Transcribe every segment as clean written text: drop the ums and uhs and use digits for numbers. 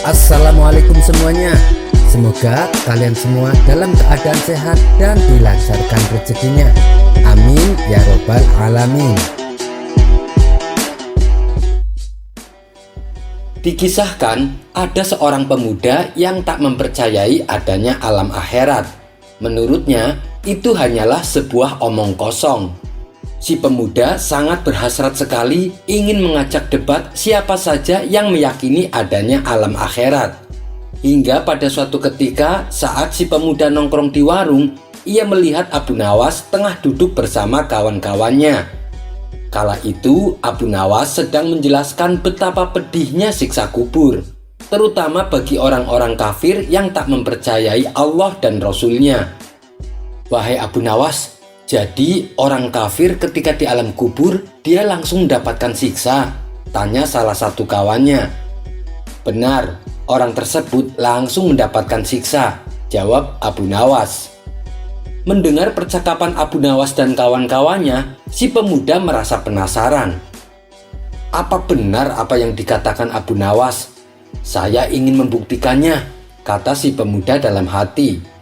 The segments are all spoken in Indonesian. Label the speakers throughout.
Speaker 1: Assalamualaikum semuanya. Semoga kalian semua dalam keadaan sehat dan dilancarkan rezekinya. Amin ya robbal alamin. Dikisahkan ada seorang pemuda yang tak mempercayai adanya alam akhirat. Menurutnya itu hanyalah sebuah omong kosong. Si pemuda sangat berhasrat sekali ingin mengajak debat siapa saja yang meyakini adanya alam akhirat. Hingga pada suatu ketika saat si pemuda nongkrong di warung, ia melihat Abu Nawas tengah duduk bersama kawan-kawannya. Kala itu Abu Nawas sedang menjelaskan betapa pedihnya siksa kubur, terutama bagi orang-orang kafir yang tak mempercayai Allah dan Rasul-Nya. Wahai Abu Nawas, jadi orang kafir ketika di alam kubur dia langsung mendapatkan siksa? Tanya salah satu kawannya. Benar, orang tersebut langsung mendapatkan siksa, jawab Abu Nawas. Mendengar percakapan Abu Nawas dan kawan-kawannya, si pemuda merasa penasaran. Apa benar apa yang dikatakan Abu Nawas? Saya ingin membuktikannya, kata si pemuda dalam hati.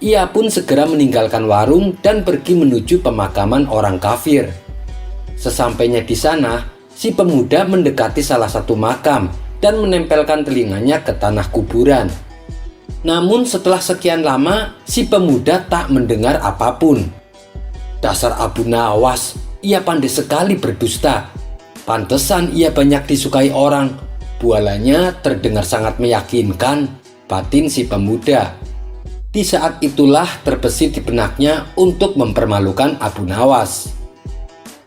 Speaker 1: Ia pun segera meninggalkan warung dan pergi menuju pemakaman orang kafir. Sesampainya di sana, si pemuda mendekati salah satu makam dan menempelkan telinganya ke tanah kuburan. Namun setelah sekian lama, si pemuda tak mendengar apapun. Dasar Abu Nawas, ia pandai sekali berdusta. Pantesan ia banyak disukai orang. Bualannya terdengar sangat meyakinkan, batin si pemuda. Di saat itulah terbesit di benaknya untuk mempermalukan Abu Nawas.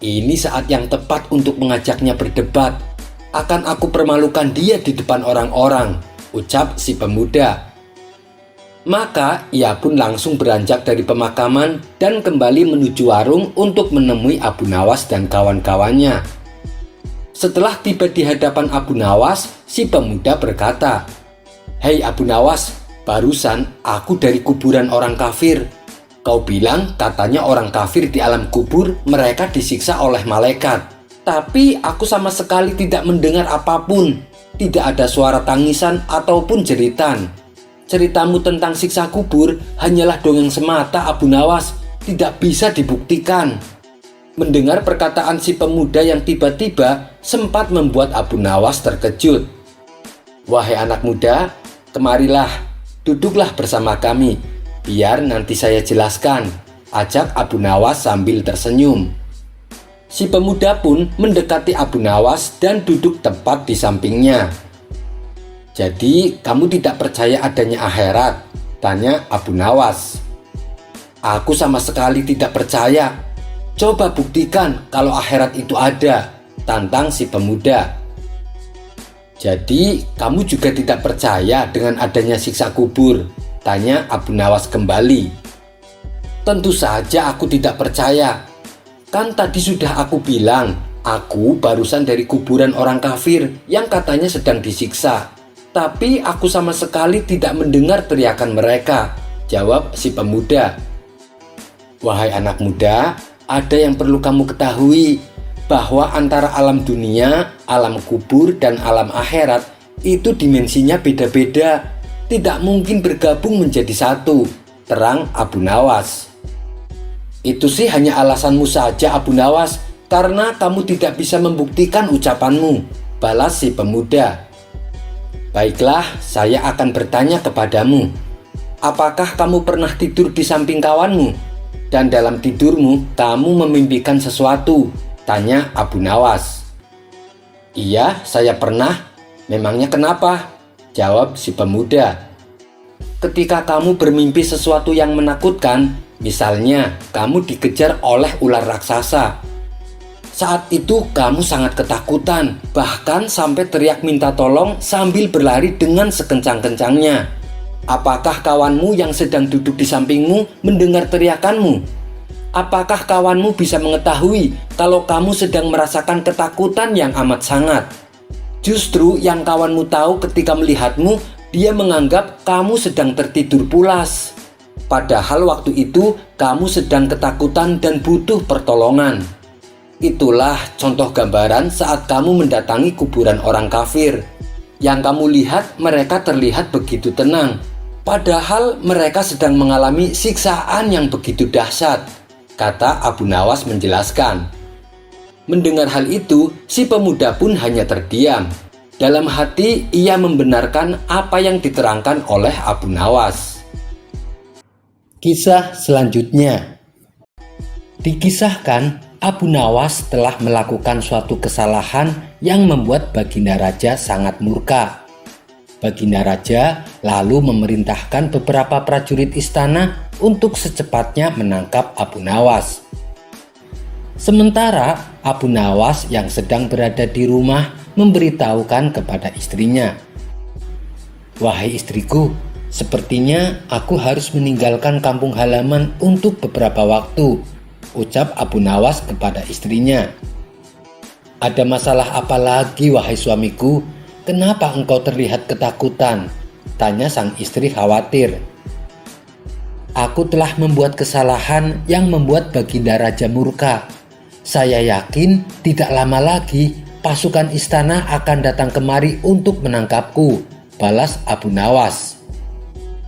Speaker 1: Ini saat yang tepat untuk mengajaknya berdebat. Akan aku permalukan dia di depan orang-orang, ucap si pemuda. Maka ia pun langsung beranjak dari pemakaman dan kembali menuju warung untuk menemui Abu Nawas dan kawan-kawannya. Setelah tiba di hadapan Abu Nawas, si pemuda berkata, "Hei Abu Nawas, barusan aku dari kuburan orang kafir. Kau bilang katanya orang kafir di alam kubur mereka disiksa oleh malaikat. Tapi aku sama sekali tidak mendengar apapun. Tidak ada suara tangisan ataupun jeritan. Ceritamu tentang siksa kubur hanyalah dongeng semata Abu Nawas, tidak bisa dibuktikan." Mendengar perkataan si pemuda yang tiba-tiba sempat membuat Abu Nawas terkejut. "Wahai anak muda, kemarilah. Duduklah bersama kami, biar nanti saya jelaskan," ajak Abu Nawas sambil tersenyum. Si pemuda pun mendekati Abu Nawas dan duduk tepat di sampingnya. "Jadi kamu tidak percaya adanya akhirat?" tanya Abu Nawas. "Aku sama sekali tidak percaya. Coba buktikan kalau akhirat itu ada," tantang si pemuda. "Jadi kamu juga tidak percaya dengan adanya siksa kubur?" tanya Abu Nawas kembali. "Tentu saja aku tidak percaya. Kan tadi sudah aku bilang, aku barusan dari kuburan orang kafir yang katanya sedang disiksa. Tapi aku sama sekali tidak mendengar teriakan mereka," jawab si pemuda. "Wahai anak muda, ada yang perlu kamu ketahui, bahwa antara alam dunia, alam kubur, dan alam akhirat itu dimensinya beda-beda. Tidak mungkin bergabung menjadi satu," terang Abu Nawas. "Itu sih hanya alasanmu saja Abu Nawas, karena kamu tidak bisa membuktikan ucapanmu," balas si pemuda. "Baiklah, saya akan bertanya kepadamu. Apakah kamu pernah tidur di samping kawanmu? Dan dalam tidurmu kamu memimpikan sesuatu?" tanya Abu Nawas. "Iya, saya pernah. Memangnya kenapa?" jawab si pemuda. "Ketika kamu bermimpi sesuatu yang menakutkan, misalnya kamu dikejar oleh ular raksasa. Saat itu kamu sangat ketakutan, bahkan sampai teriak minta tolong sambil berlari dengan sekencang-kencangnya. Apakah kawanmu yang sedang duduk di sampingmu mendengar teriakanmu? Apakah kawanmu bisa mengetahui kalau kamu sedang merasakan ketakutan yang amat sangat? Justru yang kawanmu tahu ketika melihatmu, dia menganggap kamu sedang tertidur pulas. Padahal waktu itu kamu sedang ketakutan dan butuh pertolongan. Itulah contoh gambaran saat kamu mendatangi kuburan orang kafir. Yang kamu lihat mereka terlihat begitu tenang, padahal mereka sedang mengalami siksaan yang begitu dahsyat, kata Abu Nawas menjelaskan. Mendengar hal itu, si pemuda pun hanya terdiam. Dalam hati ia membenarkan apa yang diterangkan oleh Abu Nawas. Kisah selanjutnya. Dikisahkan, Abu Nawas telah melakukan suatu kesalahan yang membuat Baginda Raja sangat murka. Baginda Raja lalu memerintahkan beberapa prajurit istana untuk secepatnya menangkap Abu Nawas. Sementara Abu Nawas yang sedang berada di rumah memberitahukan kepada istrinya, "Wahai istriku, sepertinya aku harus meninggalkan kampung halaman untuk beberapa waktu," ucap Abu Nawas kepada istrinya. "Ada masalah apa lagi, wahai suamiku? Kenapa engkau terlihat ketakutan?" tanya sang istri khawatir. "Aku telah membuat kesalahan yang membuat Baginda Raja murka. Saya yakin tidak lama lagi pasukan istana akan datang kemari untuk menangkapku," balas Abu Nawas.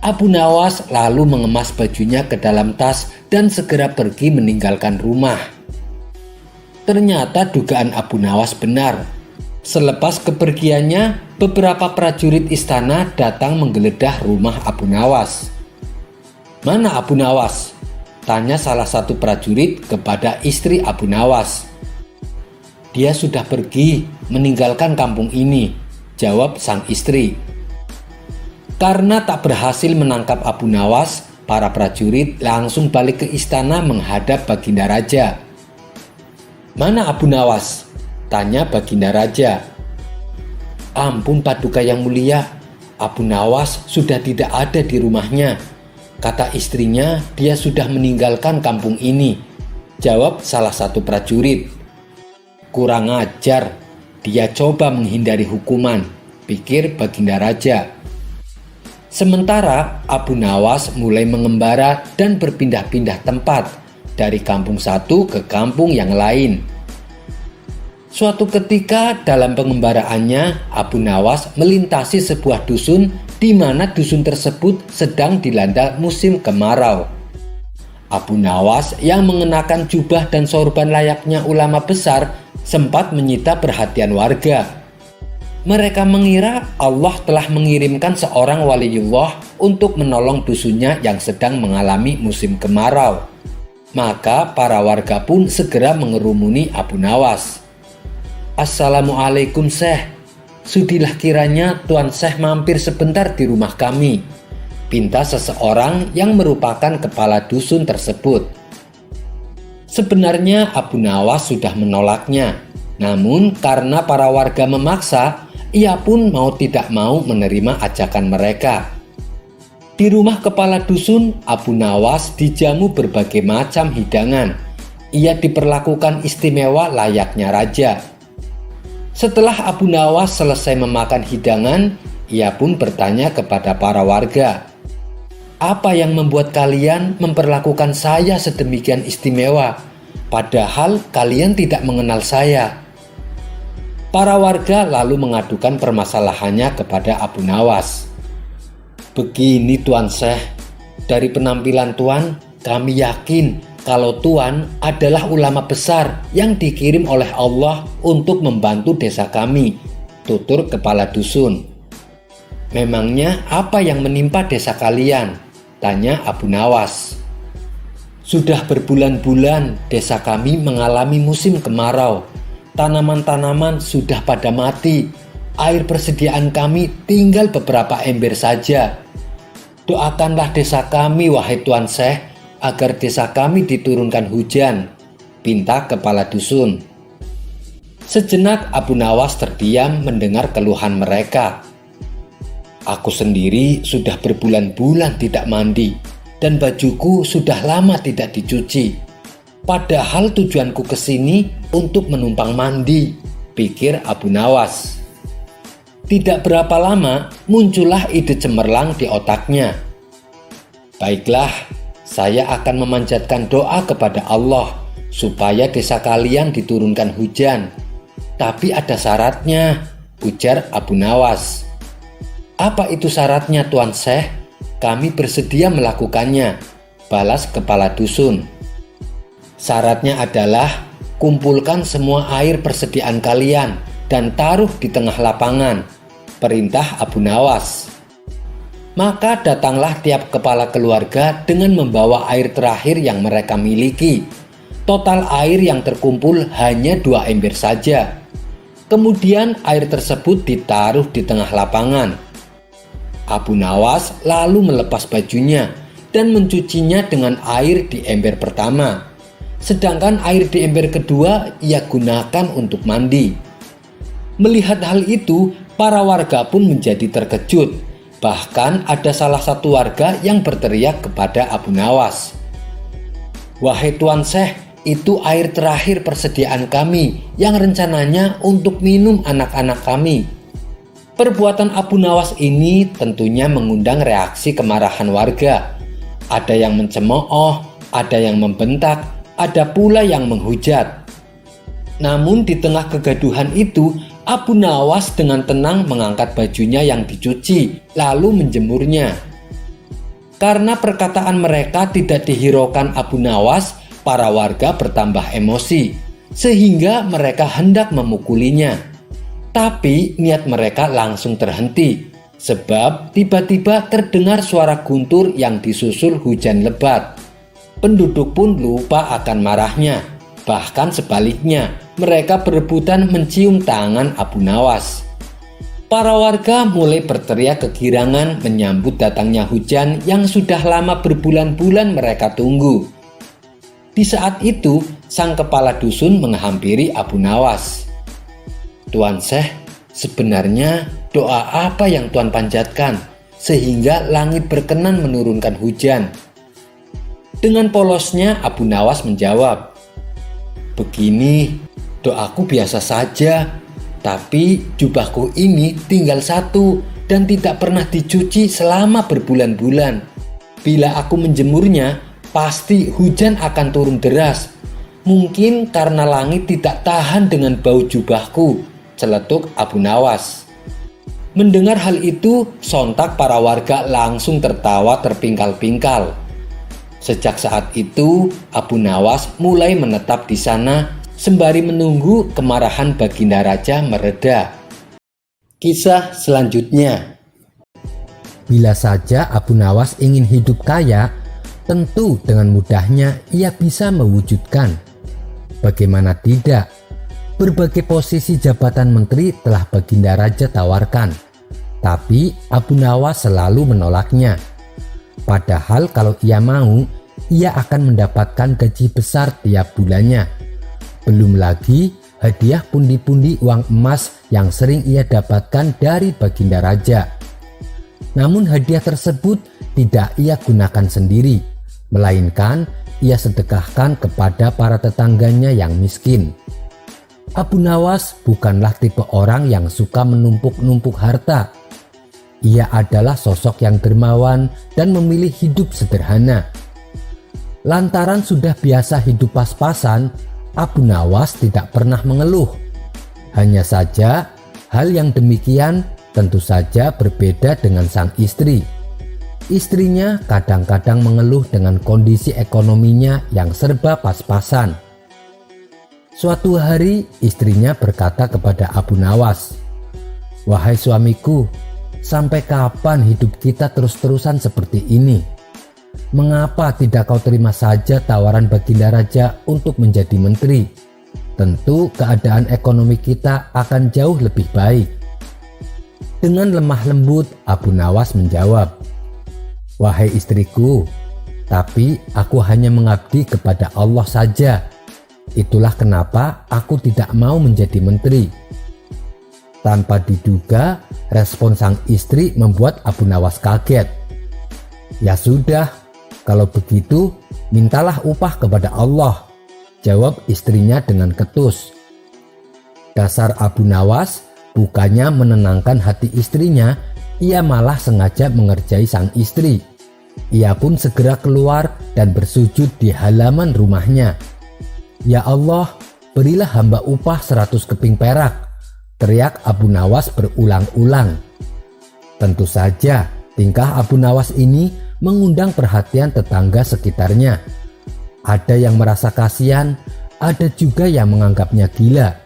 Speaker 1: Abu Nawas lalu mengemas bajunya ke dalam tas dan segera pergi meninggalkan rumah. Ternyata dugaan Abu Nawas benar. Selepas kepergiannya, beberapa prajurit istana datang menggeledah rumah Abu Nawas. "Mana Abu Nawas?" tanya salah satu prajurit kepada istri Abu Nawas. "Dia sudah pergi meninggalkan kampung ini," jawab sang istri. Karena tak berhasil menangkap Abu Nawas, para prajurit langsung balik ke istana menghadap Baginda Raja. "Mana Abu Nawas?" tanya Baginda Raja. "Ampun Paduka yang mulia, Abu Nawas sudah tidak ada di rumahnya. Kata istrinya dia sudah meninggalkan kampung ini," jawab salah satu prajurit. "Kurang ajar, dia coba menghindari hukuman," pikir Baginda Raja. Sementara Abu Nawas mulai mengembara dan berpindah-pindah tempat dari kampung satu ke kampung yang lain. Suatu ketika dalam pengembaraannya, Abu Nawas melintasi sebuah dusun di mana dusun tersebut sedang dilanda musim kemarau. Abu Nawas yang mengenakan jubah dan sorban layaknya ulama besar sempat menyita perhatian warga. Mereka mengira Allah telah mengirimkan seorang waliullah untuk menolong dusunnya yang sedang mengalami musim kemarau. Maka para warga pun segera mengerumuni Abu Nawas. "Assalamualaikum Syekh, sudilah kiranya Tuan Syekh mampir sebentar di rumah kami," pinta seseorang yang merupakan kepala dusun tersebut. Sebenarnya Abu Nawas sudah menolaknya, namun karena para warga memaksa, ia pun mau tidak mau menerima ajakan mereka. Di rumah kepala dusun, Abu Nawas dijamu berbagai macam hidangan. Ia diperlakukan istimewa layaknya raja. Setelah Abu Nawas selesai memakan hidangan, ia pun bertanya kepada para warga, "Apa yang membuat kalian memperlakukan saya sedemikian istimewa, padahal kalian tidak mengenal saya?" Para warga lalu mengadukan permasalahannya kepada Abu Nawas. "Begini Tuan Syekh, dari penampilan Tuan kami yakin kalau Tuan adalah ulama besar yang dikirim oleh Allah untuk membantu desa kami," tutur kepala dusun. "Memangnya apa yang menimpa desa kalian?" tanya Abu Nawas. "Sudah berbulan-bulan desa kami mengalami musim kemarau. Tanaman-tanaman sudah pada mati. Air persediaan kami tinggal beberapa ember saja. Doakanlah desa kami wahai Tuan Syekh agar desa kami diturunkan hujan," pinta kepala dusun. Sejenak Abu Nawas terdiam mendengar keluhan mereka. "Aku sendiri sudah berbulan-bulan tidak mandi dan bajuku sudah lama tidak dicuci. Padahal tujuanku ke sini untuk menumpang mandi," pikir Abu Nawas. Tidak berapa lama muncullah ide cemerlang di otaknya. "Baiklah, saya akan memanjatkan doa kepada Allah supaya desa kalian diturunkan hujan. Tapi ada syaratnya," ujar Abu Nawas. "Apa itu syaratnya, Tuan Syekh? Kami bersedia melakukannya," balas kepala dusun. "Syaratnya adalah kumpulkan semua air persediaan kalian dan taruh di tengah lapangan," perintah Abu Nawas. Maka datanglah tiap kepala keluarga dengan membawa air terakhir yang mereka miliki. Total air yang terkumpul hanya 2 ember saja. Kemudian air tersebut ditaruh di tengah lapangan. Abu Nawas lalu melepas bajunya dan mencucinya dengan air di ember pertama. Sedangkan air di ember kedua ia gunakan untuk mandi. Melihat hal itu, para warga pun menjadi terkejut. Bahkan ada salah satu warga yang berteriak kepada Abu Nawas, "Wahai Tuan Syekh, itu air terakhir persediaan kami yang rencananya untuk minum anak-anak kami." Perbuatan Abu Nawas ini tentunya mengundang reaksi kemarahan warga. Ada yang mencemooh, ada yang membentak, ada pula yang menghujat. Namun di tengah kegaduhan itu, Abu Nawas dengan tenang mengangkat bajunya yang dicuci, lalu menjemurnya. Karena perkataan mereka tidak dihiraukan Abu Nawas, para warga bertambah emosi, sehingga mereka hendak memukulinya. Tapi niat mereka langsung terhenti, sebab tiba-tiba terdengar suara guntur yang disusul hujan lebat. Penduduk pun lupa akan marahnya. Bahkan sebaliknya, mereka berebutan mencium tangan Abu Nawas. Para warga mulai berteriak kegirangan menyambut datangnya hujan yang sudah lama berbulan-bulan mereka tunggu. Di saat itu, sang kepala dusun menghampiri Abu Nawas. "Tuan Syekh, sebenarnya doa apa yang Tuan panjatkan sehingga langit berkenan menurunkan hujan?" Dengan polosnya Abu Nawas menjawab, "Begini, doaku biasa saja, tapi jubahku ini tinggal satu dan tidak pernah dicuci selama berbulan-bulan. Bila aku menjemurnya, pasti hujan akan turun deras. Mungkin karena langit tidak tahan dengan bau jubahku," celetuk Abu Nawas. Mendengar hal itu, sontak para warga langsung tertawa terpingkal-pingkal. Sejak saat itu, Abu Nawas mulai menetap di sana sembari menunggu kemarahan Baginda Raja mereda. Kisah selanjutnya. Bila saja Abu Nawas ingin hidup kaya, tentu dengan mudahnya ia bisa mewujudkan. Bagaimana tidak? Berbagai posisi jabatan menteri telah Baginda Raja tawarkan, tapi Abu Nawas selalu menolaknya. Padahal kalau ia mau, ia akan mendapatkan gaji besar tiap bulannya. Belum lagi hadiah pundi-pundi uang emas yang sering ia dapatkan dari Baginda Raja. Namun hadiah tersebut tidak ia gunakan sendiri, melainkan ia sedekahkan kepada para tetangganya yang miskin. Abu Nawas bukanlah tipe orang yang suka menumpuk-numpuk harta. Ia adalah sosok yang dermawan dan memilih hidup sederhana. Lantaran sudah biasa hidup pas-pasan, Abu Nawas tidak pernah mengeluh. Hanya saja, hal yang demikian tentu saja berbeda dengan sang istri. Istrinya kadang-kadang mengeluh dengan kondisi ekonominya yang serba pas-pasan. Suatu hari, istrinya berkata kepada Abu Nawas, "Wahai suamiku, sampai kapan hidup kita terus-terusan seperti ini? Mengapa tidak kau terima saja tawaran Baginda Raja untuk menjadi menteri? Tentu keadaan ekonomi kita akan jauh lebih baik." Dengan lemah lembut, Abu Nawas menjawab, "Wahai istriku, tapi aku hanya mengabdi kepada Allah saja. Itulah kenapa aku tidak mau menjadi menteri." Tanpa diduga, respon sang istri membuat Abu Nawas kaget. "Ya sudah, kalau begitu mintalah upah kepada Allah," jawab istrinya dengan ketus. Dasar Abu Nawas bukannya menenangkan hati istrinya, ia malah sengaja mengerjai sang istri. Ia pun segera keluar dan bersujud di halaman rumahnya. "Ya Allah, berilah hamba upah 100 keping perak," teriak Abu Nawas berulang-ulang. Tentu saja tingkah Abu Nawas ini mengundang perhatian tetangga sekitarnya. Ada yang merasa kasihan, ada juga yang menganggapnya gila.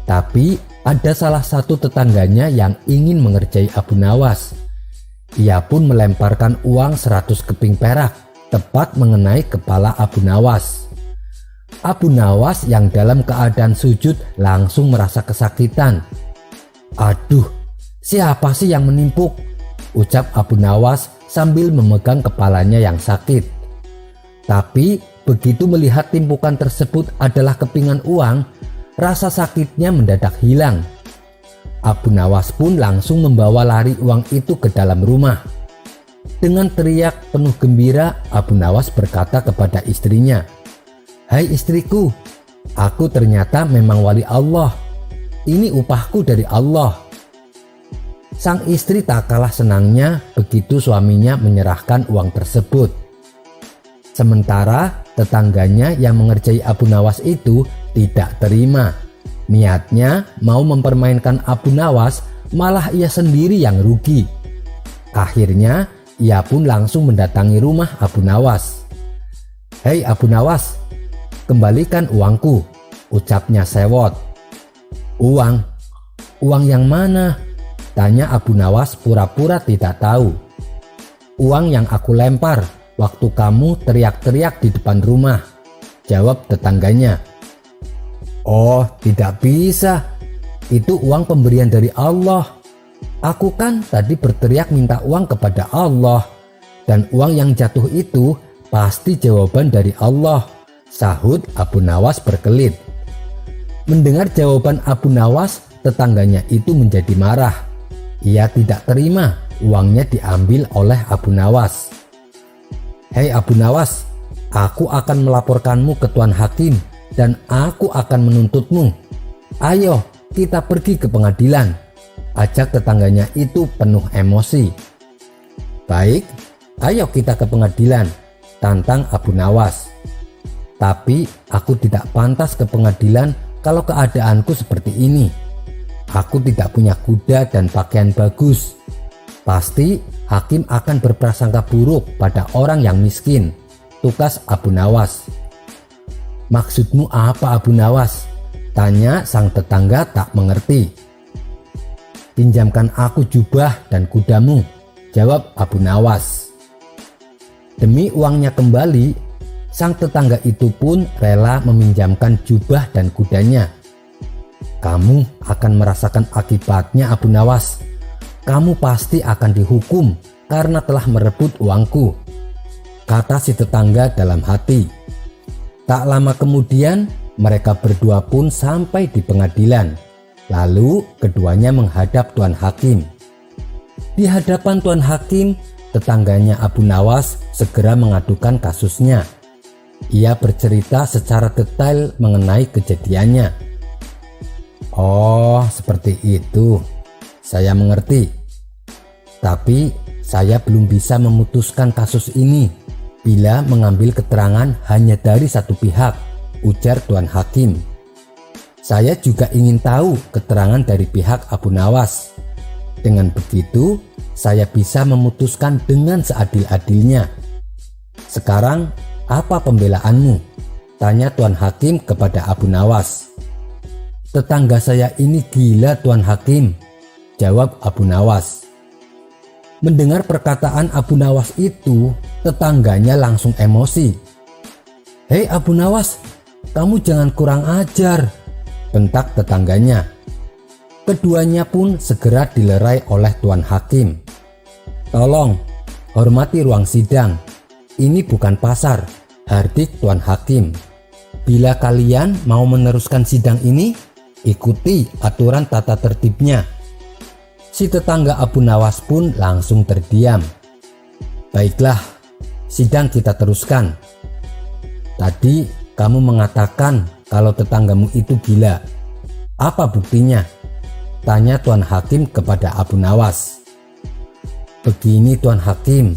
Speaker 1: Tapi ada salah satu tetangganya yang ingin mengerjai Abu Nawas. Ia pun melemparkan uang 100 keping perak tepat mengenai kepala Abu Nawas. Abu Nawas yang dalam keadaan sujud langsung merasa kesakitan. "Aduh, siapa sih yang menimpuk?" ucap Abu Nawas sambil memegang kepalanya yang sakit. Tapi begitu melihat timpukan tersebut adalah kepingan uang, rasa sakitnya mendadak hilang. Abu Nawas pun langsung membawa lari uang itu ke dalam rumah. Dengan teriak penuh gembira, Abu Nawas berkata kepada istrinya, "Hai istriku, aku ternyata memang wali Allah. Ini upahku dari Allah." Sang istri tak kalah senangnya begitu suaminya menyerahkan uang tersebut. Sementara tetangganya yang mengerjai Abu Nawas itu tidak terima. Niatnya mau mempermainkan Abu Nawas, malah ia sendiri yang rugi. Akhirnya ia pun langsung mendatangi rumah Abu Nawas. "Hei Abu Nawas, kembalikan uangku," ucapnya sewot. "Uang? Uang yang mana?" tanya Abu Nawas pura-pura tidak tahu. "Uang yang aku lempar waktu kamu teriak-teriak di depan rumah," jawab tetangganya. "Oh, tidak bisa. Itu uang pemberian dari Allah. Aku kan tadi berteriak minta uang kepada Allah. Dan uang yang jatuh itu pasti jawaban dari Allah," sahut Abu Nawas berkelit. Mendengar jawaban Abu Nawas, tetangganya itu menjadi marah. Ia tidak terima uangnya diambil oleh Abu Nawas. "Hei Abu Nawas, aku akan melaporkanmu ke Tuan Hakim dan aku akan menuntutmu. Ayo kita pergi ke pengadilan," ajak tetangganya itu penuh emosi. "Baik, ayo kita ke pengadilan," tantang Abu Nawas. "Tapi aku tidak pantas ke pengadilan kalau keadaanku seperti ini. Aku tidak punya kuda dan pakaian bagus. Pasti hakim akan berprasangka buruk pada orang yang miskin," tukas Abu Nawas. "Maksudmu apa Abu Nawas?" tanya sang tetangga tak mengerti. "Pinjamkan aku jubah dan kudamu," jawab Abu Nawas. Demi uangnya kembali, sang tetangga itu pun rela meminjamkan jubah dan kudanya. "Kamu akan merasakan akibatnya Abu Nawas. Kamu pasti akan dihukum karena telah merebut uangku," kata si tetangga dalam hati. Tak lama kemudian mereka berdua pun sampai di pengadilan. Lalu keduanya menghadap Tuan Hakim. Di hadapan Tuan Hakim, tetangganya Abu Nawas segera mengadukan kasusnya. Ia bercerita secara detail mengenai kejadiannya. "Oh, seperti itu. Saya mengerti. Tapi saya belum bisa memutuskan kasus ini bila mengambil keterangan hanya dari satu pihak," ujar Tuan Hakim. "Saya juga ingin tahu keterangan dari pihak Abu Nawas. Dengan begitu, saya bisa memutuskan dengan seadil-adilnya. Sekarang, apa pembelaanmu?" tanya Tuan Hakim kepada Abu Nawas. "Tetangga saya ini gila Tuan Hakim," jawab Abu Nawas. Mendengar perkataan Abu Nawas itu, tetangganya langsung emosi. "Hei Abu Nawas, kamu jangan kurang ajar," bentak tetangganya. Keduanya pun segera dilerai oleh Tuan Hakim. "Tolong, hormati ruang sidang. Ini bukan pasar," hardik Tuan Hakim. "Bila kalian mau meneruskan sidang ini, ikuti aturan tata tertibnya." Si tetangga Abu Nawas pun langsung terdiam. "Baiklah, sidang kita teruskan. Tadi kamu mengatakan kalau tetanggamu itu gila. Apa buktinya?" tanya Tuan Hakim kepada Abu Nawas. "Begini Tuan Hakim,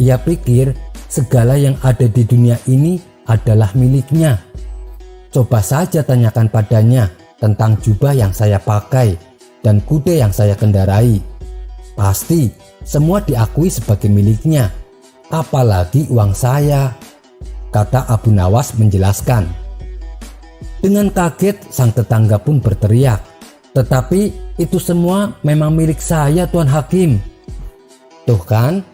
Speaker 1: ia pikir segala yang ada di dunia ini adalah miliknya. Coba saja tanyakan padanya tentang jubah yang saya pakai dan kuda yang saya kendarai.
Speaker 2: pasti semua diakui sebagai miliknya, apalagi uang saya, kata Abu Nawas menjelaskan. Dengan kaget sang tetangga pun berteriak, tetapi itu semua memang milik saya, Tuan Hakim. Tuh kan,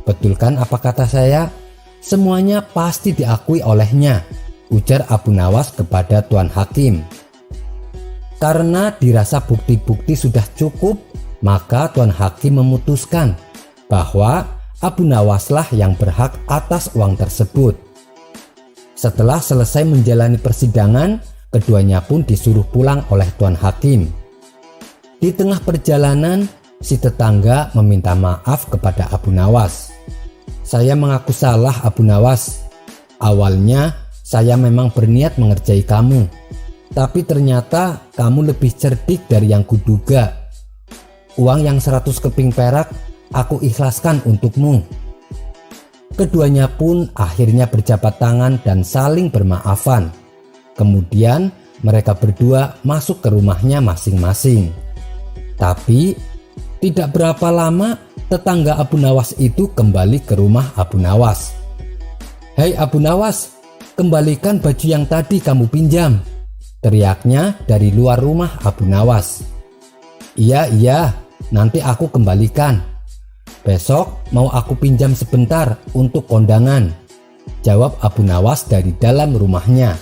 Speaker 2: betul kan apa kata saya? Semuanya pasti diakui olehnya, ujar Abu Nawas kepada Tuan Hakim. Karena dirasa bukti-bukti sudah cukup, maka Tuan Hakim memutuskan bahwa Abu Nawaslah yang berhak atas uang tersebut. Setelah selesai menjalani persidangan, keduanya pun disuruh pulang oleh Tuan Hakim. Di tengah perjalanan, si tetangga meminta maaf kepada Abu Nawas. Saya mengaku salah, Abu Nawas. Awalnya saya memang berniat mengerjai kamu, tapi ternyata kamu lebih cerdik dari yang kuduga. Uang yang 100 keping perak aku ikhlaskan untukmu. Keduanya pun akhirnya berjabat tangan dan saling bermaafan. Kemudian mereka berdua masuk ke rumahnya masing-masing. Tapi tidak berapa lama tetangga Abu Nawas itu kembali ke rumah Abu Nawas. "Hei Abu Nawas, kembalikan baju yang tadi kamu pinjam," teriaknya dari luar rumah Abu Nawas. Iya, nanti aku kembalikan. Besok mau aku pinjam sebentar untuk kondangan," jawab Abu Nawas dari dalam rumahnya.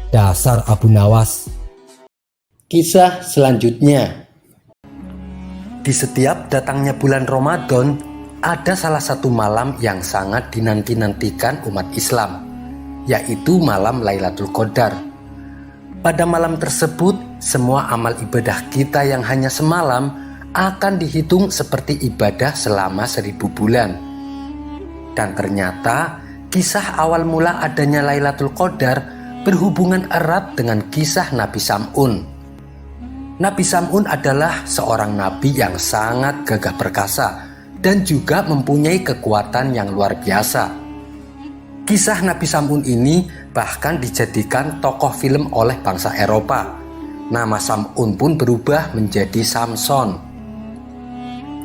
Speaker 2: Dasar Abu Nawas.
Speaker 1: Kisah selanjutnya.
Speaker 2: Di setiap datangnya bulan Ramadan, ada salah satu malam yang sangat dinanti-nantikan umat Islam, yaitu malam Lailatul Qadar. Pada malam tersebut, semua amal ibadah kita yang hanya semalam akan dihitung seperti ibadah selama 1000 bulan. Dan ternyata kisah awal mula adanya Lailatul Qadar berhubungan erat dengan kisah Nabi Sam'un. Nabi Sam'un adalah seorang nabi yang sangat gagah perkasa dan juga mempunyai kekuatan yang luar biasa. Kisah Nabi Sam'un ini bahkan dijadikan tokoh film oleh bangsa Eropa. Nama Sam'un pun berubah menjadi Samson.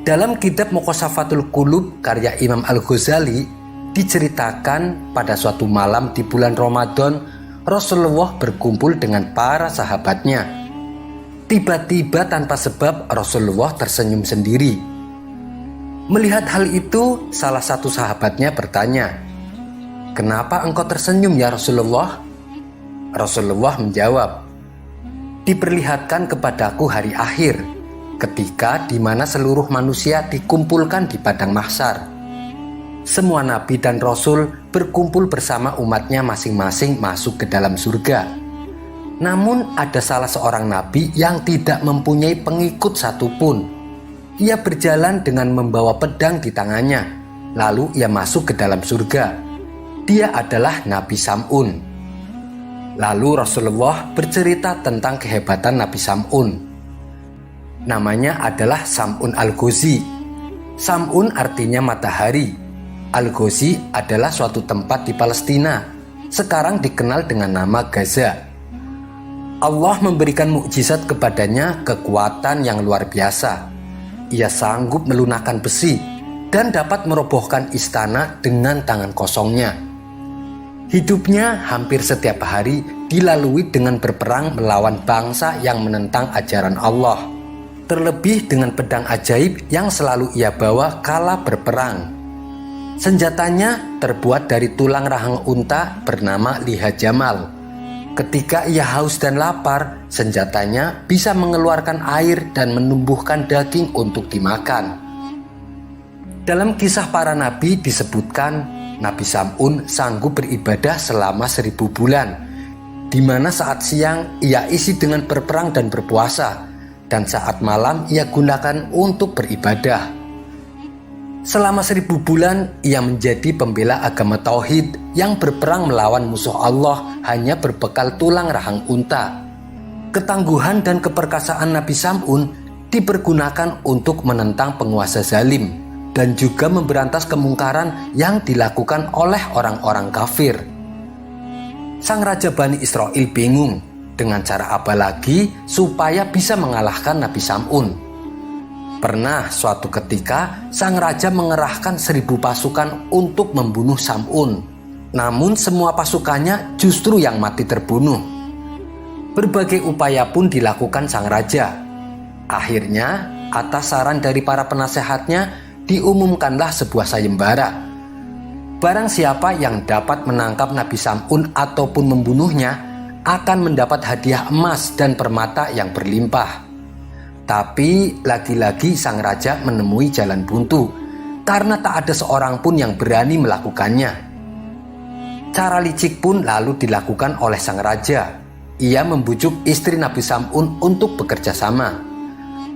Speaker 2: Dalam kitab Muqashafatul Qulub karya Imam Al-Ghazali diceritakan pada suatu malam di bulan Ramadan, Rasulullah berkumpul dengan para sahabatnya. Tiba-tiba tanpa sebab Rasulullah tersenyum sendiri. Melihat hal itu, salah satu sahabatnya bertanya, "Kenapa engkau tersenyum ya Rasulullah?" Rasulullah menjawab, "Diperlihatkan kepadaku hari akhir, ketika di mana seluruh manusia dikumpulkan di padang mahsyar. Semua nabi dan rasul berkumpul bersama umatnya masing-masing masuk ke dalam surga. Namun ada salah seorang nabi yang tidak mempunyai pengikut satupun. Ia berjalan dengan membawa pedang di tangannya, lalu ia masuk ke dalam surga. Dia adalah Nabi Sam'un." Lalu Rasulullah bercerita tentang kehebatan Nabi Sam'un. Namanya adalah Sam'un Al-Ghazi. Sam'un artinya matahari. Al-Ghazi adalah suatu tempat di Palestina, sekarang dikenal dengan nama Gaza. Allah memberikan mukjizat kepadanya kekuatan yang luar biasa. Ia sanggup melunakkan besi dan dapat merobohkan istana dengan tangan kosongnya. Hidupnya hampir setiap hari dilalui dengan berperang melawan bangsa yang menentang ajaran Allah. Terlebih dengan pedang ajaib yang selalu ia bawa kala berperang. Senjatanya terbuat dari tulang rahang unta bernama liha jamal. Ketika ia haus dan lapar, senjatanya bisa mengeluarkan air dan menumbuhkan daging untuk dimakan. Dalam kisah para nabi disebutkan, Nabi Sam'un sanggup beribadah selama 1000 bulan, di mana saat siang ia isi dengan berperang dan berpuasa, dan saat malam ia gunakan untuk beribadah. Selama 1000 bulan ia menjadi pembela agama tauhid yang berperang melawan musuh Allah hanya berbekal tulang rahang unta. Ketangguhan dan keperkasaan Nabi Sam'un dipergunakan untuk menentang penguasa zalim dan juga memberantas kemungkaran yang dilakukan oleh orang-orang kafir. Sang Raja Bani Israel bingung dengan cara apa lagi supaya bisa mengalahkan Nabi Sam'un. Pernah suatu ketika sang raja mengerahkan 1.000 pasukan untuk membunuh Sam'un. Namun semua pasukannya justru yang mati terbunuh. Berbagai upaya pun dilakukan sang raja. Akhirnya atas saran dari para penasehatnya diumumkanlah sebuah sayembara. Barang siapa yang dapat menangkap Nabi Sam'un ataupun membunuhnya akan mendapat hadiah emas dan permata yang berlimpah. Tapi lagi-lagi sang raja menemui jalan buntu karena tak ada seorang pun yang berani melakukannya. Cara licik pun lalu dilakukan oleh sang raja. Ia membujuk istri Nabi Sam'un untuk bekerja sama.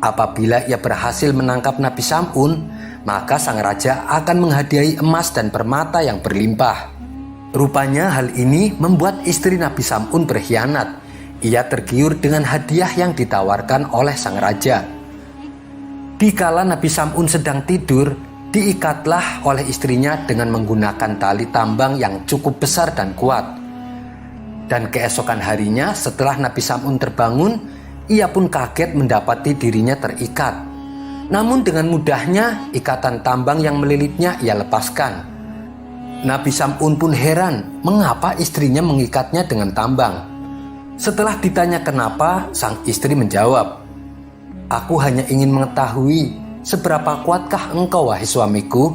Speaker 2: Apabila ia berhasil menangkap Nabi Sam'un, maka sang raja akan menghadiahi emas dan permata yang berlimpah. Rupanya hal ini membuat istri Nabi Sam'un berkhianat. Ia tergiur dengan hadiah yang ditawarkan oleh sang raja. Dikala Nabi Sam'un sedang tidur, diikatlah oleh istrinya dengan menggunakan tali tambang yang cukup besar dan kuat. Dan keesokan harinya setelah Nabi Sam'un terbangun, ia pun kaget mendapati dirinya terikat. Namun dengan mudahnya ikatan tambang yang melilitnya ia lepaskan. Nabi Sam'un pun heran mengapa istrinya mengikatnya dengan tambang. Setelah ditanya kenapa, sang istri menjawab, "Aku hanya ingin mengetahui seberapa kuatkah engkau, wahai suamiku?"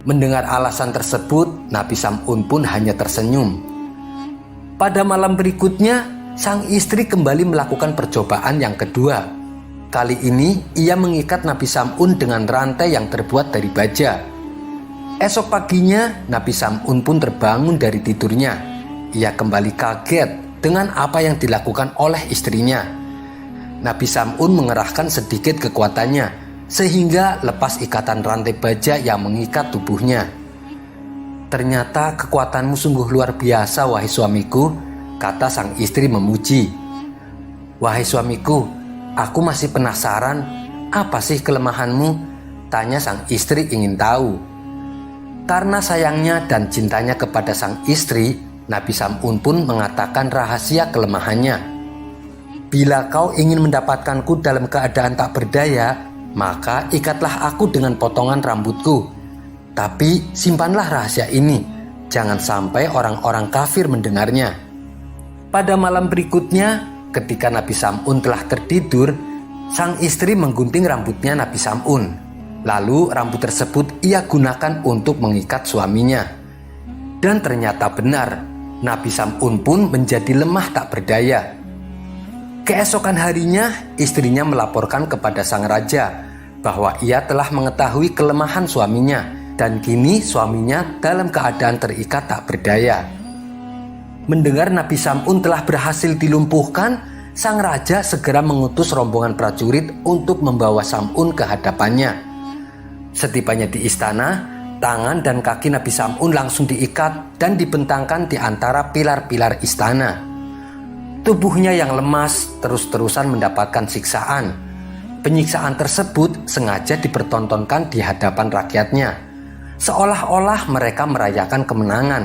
Speaker 2: Mendengar alasan tersebut, Nabi Sam'un pun hanya tersenyum. Pada malam berikutnya, sang istri kembali melakukan percobaan yang kedua. Kali ini, ia mengikat Nabi Sam'un dengan rantai yang terbuat dari baja. Esok paginya, Nabi Sam'un pun terbangun dari tidurnya. Ia kembali kaget dengan apa yang dilakukan oleh istrinya. Nabi Sam'un mengerahkan sedikit kekuatannya sehingga lepas ikatan rantai baja yang mengikat tubuhnya. "Ternyata kekuatanmu sungguh luar biasa, wahai suamiku," kata sang istri memuji. "Wahai suamiku, aku masih penasaran, apa sih kelemahanmu?" tanya sang istri ingin tahu. Karena sayangnya dan cintanya kepada sang istri, Nabi Sam'un pun mengatakan rahasia kelemahannya. "Bila kau ingin mendapatkanku dalam keadaan tak berdaya, maka ikatlah aku dengan potongan rambutku. Tapi simpanlah rahasia ini, jangan sampai orang-orang kafir mendengarnya." Pada malam berikutnya, ketika Nabi Sam'un telah tertidur, sang istri menggunting rambutnya Nabi Sam'un. Lalu rambut tersebut ia gunakan untuk mengikat suaminya. Dan ternyata benar, Nabi Sam'un pun menjadi lemah tak berdaya. Keesokan harinya, istrinya melaporkan kepada sang raja bahwa ia telah mengetahui kelemahan suaminya dan kini suaminya dalam keadaan terikat tak berdaya. Mendengar Nabi Sam'un telah berhasil dilumpuhkan, sang raja segera mengutus rombongan prajurit untuk membawa Sam'un ke hadapannya. Setibanya di istana, tangan dan kaki Nabi Sam'un langsung diikat dan dibentangkan di antara pilar-pilar istana. Tubuhnya yang lemas terus-terusan mendapatkan siksaan. Penyiksaan tersebut sengaja dipertontonkan di hadapan rakyatnya, seolah-olah mereka merayakan kemenangan,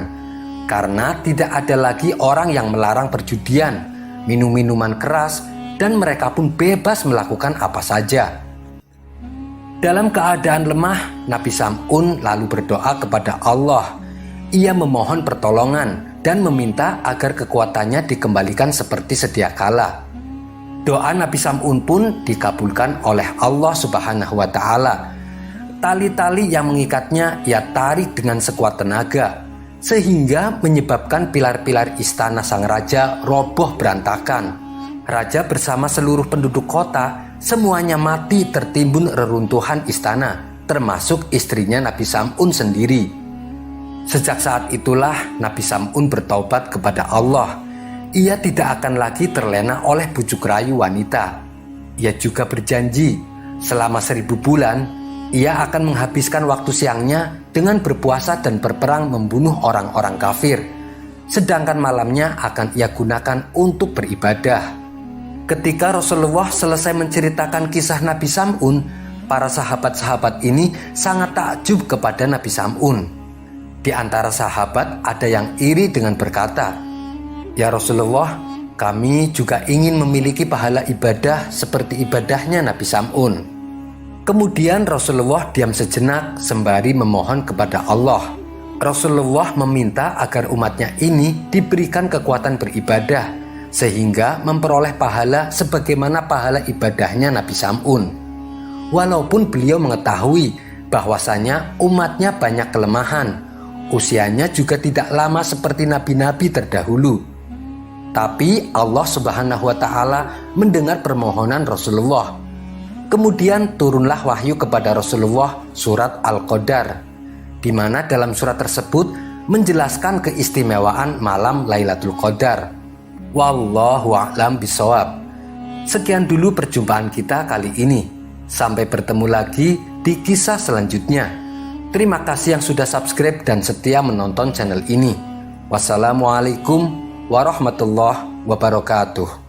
Speaker 2: karena tidak ada lagi orang yang melarang perjudian, minum-minuman keras, dan mereka pun bebas melakukan apa saja. Dalam keadaan lemah, Nabi Sam'un lalu berdoa kepada Allah. Ia memohon pertolongan dan meminta agar kekuatannya dikembalikan seperti sedia kala. Doa Nabi Sam'un pun dikabulkan oleh Allah Subhanahu wa Ta'ala. Tali-tali yang mengikatnya ia tarik dengan sekuat tenaga, sehingga menyebabkan pilar-pilar istana sang raja roboh berantakan. Raja bersama seluruh penduduk kota semuanya mati tertimbun reruntuhan istana, termasuk istrinya Nabi Sam'un sendiri. Sejak saat itulah Nabi Sam'un bertaubat kepada Allah. Ia tidak akan lagi terlena oleh bujuk rayu wanita. Ia juga berjanji selama 1000 bulan ia akan menghabiskan waktu siangnya dengan berpuasa dan berperang membunuh orang-orang kafir, sedangkan malamnya akan ia gunakan untuk beribadah. Ketika Rasulullah selesai menceritakan kisah Nabi Sam'un, para sahabat-sahabat ini sangat takjub kepada Nabi Sam'un. Di antara sahabat ada yang iri dengan berkata, "Ya Rasulullah, kami juga ingin memiliki pahala ibadah seperti ibadahnya Nabi Sam'un." Kemudian Rasulullah diam sejenak sembari memohon kepada Allah. Rasulullah meminta agar umatnya ini diberikan kekuatan beribadah sehingga memperoleh pahala sebagaimana pahala ibadahnya Nabi Sam'un. Walaupun beliau mengetahui bahwasanya umatnya banyak kelemahan, usianya juga tidak lama seperti nabi-nabi terdahulu. Tapi Allah Subhanahu wa Ta'ala mendengar permohonan Rasulullah. Kemudian turunlah wahyu kepada Rasulullah surat Al-Qadar, di mana dalam surat tersebut menjelaskan keistimewaan malam Lailatul Qadar. Wallahu a'lam bishawab. Sekian dulu perjumpaan kita kali ini. Sampai bertemu lagi di kisah selanjutnya. Terima kasih yang sudah subscribe dan setia menonton channel ini. Wassalamualaikum warahmatullahi wabarakatuh.